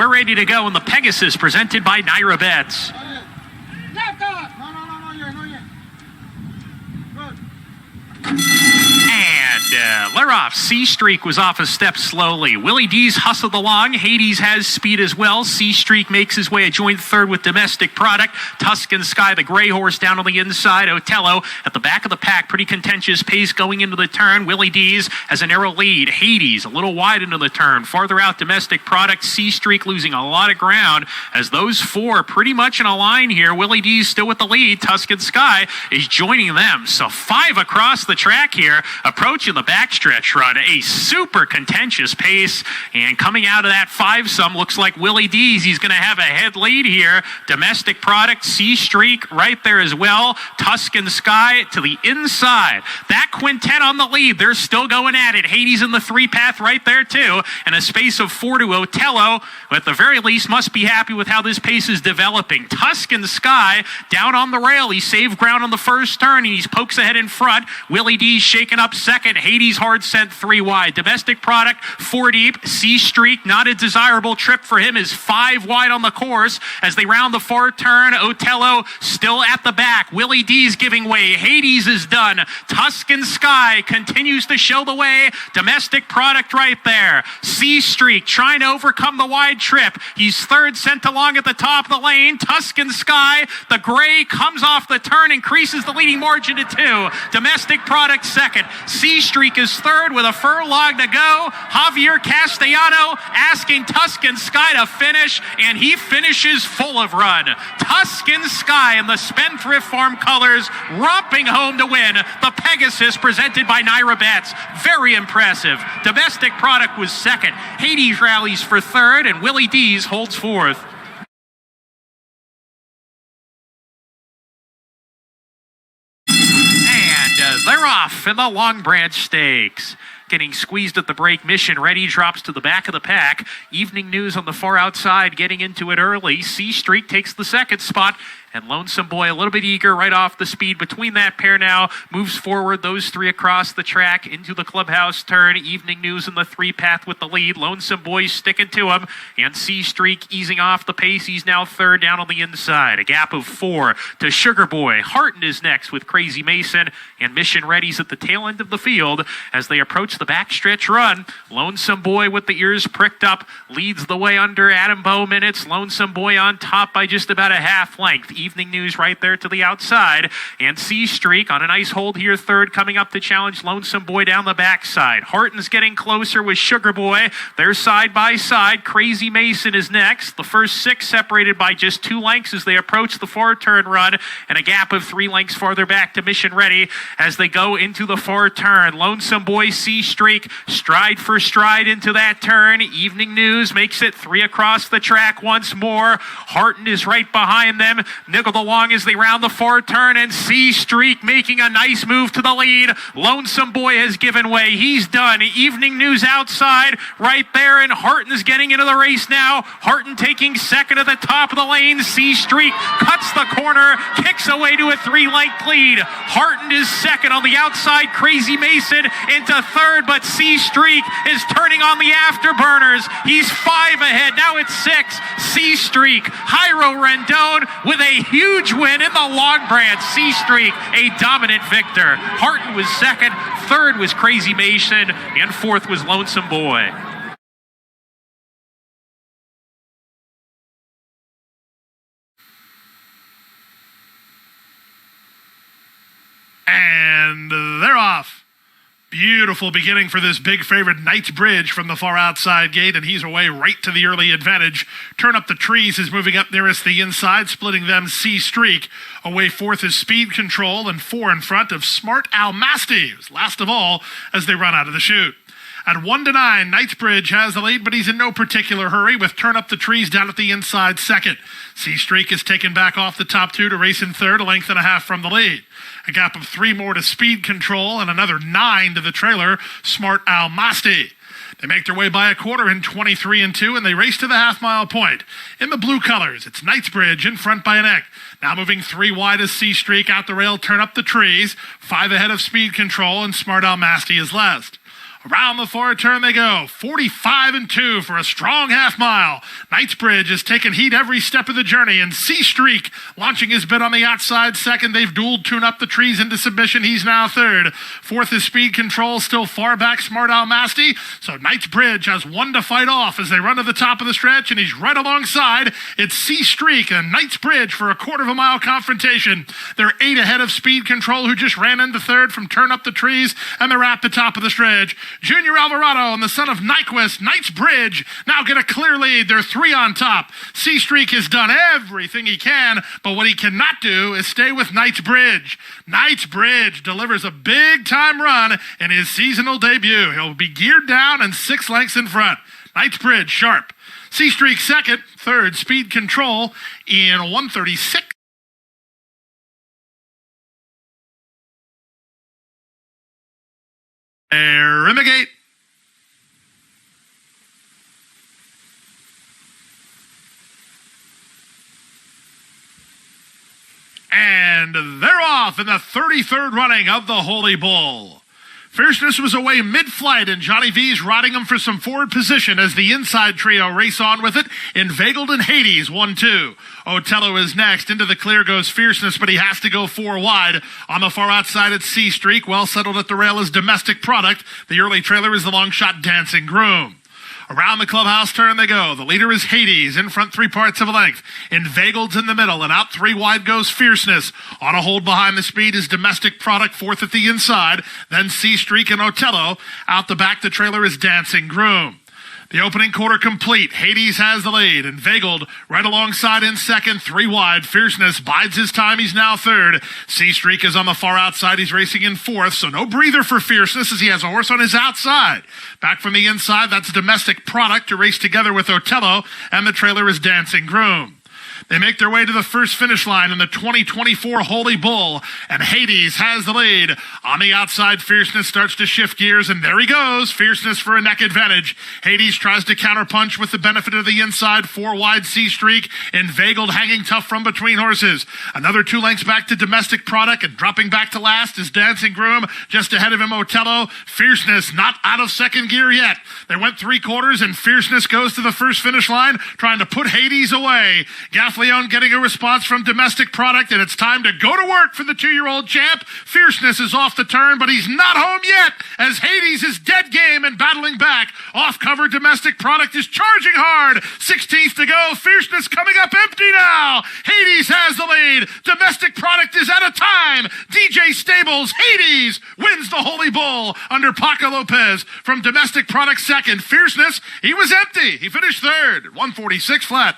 We're ready to go in the Pegasus presented by Naira Bets. And they're off. C-Streak was off a step slowly. Willie D's hustled along. Hades has speed as well. C-Streak makes his way a joint third with Domestic Product. Tuscan Sky, the gray horse, down on the inside. Otello at the back of the pack. Pretty contentious pace going into the turn. Willie D's has a narrow lead. Hades a little wide into the turn. Farther out, Domestic Product. C-Streak losing a lot of ground as those four pretty much in a line here. Willie D's still with the lead. Tuscan Sky is joining them. So 5 across the track here, approaching the backstretch run. A super contentious pace, and coming out of that 5-some looks like Willie D's. He's going to have a head lead here. Domestic Product, C-Streak right there as well. Tuscan Sky to the inside. That quintet on the lead. They're still going at it. Hades in the 3-path right there too, and a space of 4 to Otello, who at the very least must be happy with how this pace is developing. Tuscan Sky down on the rail. He saved ground on the first turn, and he pokes ahead in front. Willie D's shaking up second. Hades hard sent 3 wide. Domestic Product 4 deep. C-Streak, not a desirable trip for him, is 5 wide on the course as they round the far turn. Otello still at the back. Willie D's giving way. Hades is done. Tuscan Sky continues to show the way. Domestic Product right there. C-Streak trying to overcome the wide trip. He's third, sent along at the top of the lane. Tuscan Sky, the gray, comes off the turn, increases the leading margin to 2. Domestic Product second. C-Streak is third with a furlong to go. Javier Castellano asking Tuscan Sky to finish, and he finishes full of run. Tuscan Sky in the Spendthrift Farm colors, romping home to win the Pegasus presented by Naira Bets. Very impressive. Domestic Product was second. Hades rallies for third, and Willie D's holds fourth. They're off in the Long Branch Stakes. Getting squeezed at the break. Mission Ready drops to the back of the pack. Evening News on the far outside, getting into it early. C-Streak takes the second spot, and Lonesome Boy a little bit eager right off the speed between that pair now. Moves forward, those 3 across the track into the clubhouse turn. Evening News in the 3-path with the lead. Lonesome Boy sticking to him, and C-Streak easing off the pace. He's now third down on the inside. A gap of 4 to Sugar Boy. Harton is next with Crazy Mason, and Mission Ready's at the tail end of the field as they approach the backstretch run. Lonesome Boy with the ears pricked up leads the way under Adam Bow minutes. Lonesome Boy on top by just about a half length. Evening News right there to the outside, and C-Streak on a nice hold here third, coming up to challenge Lonesome Boy down the backside. Harton's getting closer with Sugar Boy. They're side by side. Crazy Mason is next. The first 6 separated by just 2 lengths as they approach the far turn run, and a gap of 3 lengths farther back to Mission Ready as they go into the far turn. Lonesome Boy, C-Streak stride for stride into that turn. Evening News makes it 3 across the track once more. Harton is right behind them. Niggled along as they round the far turn, and C-Streak making a nice move to the lead. Lonesome Boy has given way. He's done. Evening News outside right there, and Harton's getting into the race now. Harton taking second at the top of the lane. C-Streak cuts the corner, kicks away to a 3-length lead. Harton is second on the outside. Crazy Mason into third, but C-Streak is turning on the afterburners. He's 5 ahead. Now it's 6. C-Streak. Jairo Rendon with a huge win in the Long Branch. C-Streak, a dominant victor. Harton was second. Third was Crazy Mason, and fourth was Lonesome Boy. And they're off. Beautiful beginning for this big favorite Knightsbridge from the far outside gate, and he's away right to the early advantage. Turn Up the Trees is moving up nearest the inside, splitting them. C-Streak. Away fourth is Speed Control, and 4 in front of Smart Almasty, who's last of all as they run out of the chute. At 1 to 9, Knightsbridge has the lead, but he's in no particular hurry with Turn Up the Trees down at the inside second. C-Streak is taken back off the top 2 to race in third, a length and a half from the lead. A gap of 3 more to Speed Control and another 9 to the trailer, Smart Almasty. They make their way by a quarter in 23 and 2, and they race to the half-mile point. In the blue colors, it's Knightsbridge in front by a neck. Now moving 3 wide as C-Streak out the rail, Turn Up the Trees. 5 ahead of Speed Control, and Smart Almasty is last. Around the far turn they go, 45-2 for a strong half mile. Knightsbridge has taken heat every step of the journey, and C-Streak launching his bid on the outside second. They've dueled Tune Up the Trees into submission. He's now third. Fourth is Speed Control, still far back, Smart Al Masty. So Knightsbridge has one to fight off as they run to the top of the stretch, and he's right alongside. It's C-Streak and Knightsbridge for a quarter of a mile confrontation. They're 8 ahead of Speed Control, who just ran into third from Turn Up the Trees, and they're at the top of the stretch. Junior Alvarado and the son of Nyquist, Knightsbridge, now get a clear lead. They're 3 on top. C-Streak has done everything he can, but what he cannot do is stay with Knightsbridge. Knightsbridge delivers a big-time run in his seasonal debut. He'll be geared down and 6 lengths in front. Knightsbridge sharp. C-Streak second. Third, Speed Control in 136. They're in the gate. And they're off in the 33rd running of the Holy Bull. Fierceness was away mid-flight, and Johnny V's riding him for some forward position as the inside trio race on with it. Inveigled and Hades, 1-2. Otello is next. Into the clear goes Fierceness, but he has to go 4 wide. On the far outside, it's C-Streak. Well settled at the rail is Domestic Product. The early trailer is the long shot Dancing Groom. Around the clubhouse turn they go. The leader is Hades, in front 3 parts of a length. Inveigled in the middle, and out 3 wide goes Fierceness. On a hold behind the speed is Domestic Product, 4th at the inside. Then C-Streak and Otello. Out the back, the trailer is Dancing Groom. The opening quarter complete. Hades has the lead. Inveigled right alongside in second, 3 wide. Fierceness bides his time. He's now third. C-Streak is on the far outside. He's racing in 4th, so no breather for Fierceness as he has a horse on his outside. Back from the inside, that's Domestic Product to race together with Otello, and the trailer is Dancing Groom. They make their way to the first finish line in the 2024 Holy Bull, and Hades has the lead. On the outside, Fierceness starts to shift gears, and there he goes. Fierceness for a neck advantage. Hades tries to counterpunch with the benefit of the inside. 4 wide C-Streak. Inveigled hanging tough from between horses. Another 2 lengths back to Domestic Product, and dropping back to last is Dancing Groom. Just ahead of him, Otello. Fierceness not out of second gear yet. They went 3 quarters, and Fierceness goes to the first finish line, trying to put Hades away. Leon getting a response from Domestic Product, and it's time to go to work for the 2-year-old champ. Fierceness is off the turn, but he's not home yet as Hades is dead game and battling back. Off cover, Domestic Product is charging hard. 16th to go. Fierceness coming up empty now. Hades has the lead. Domestic Product is out of time. DJ Stables, Hades wins the Holy Bull under Paco Lopez. From Domestic Product second. Fierceness, he was empty. He finished third, 146 flat.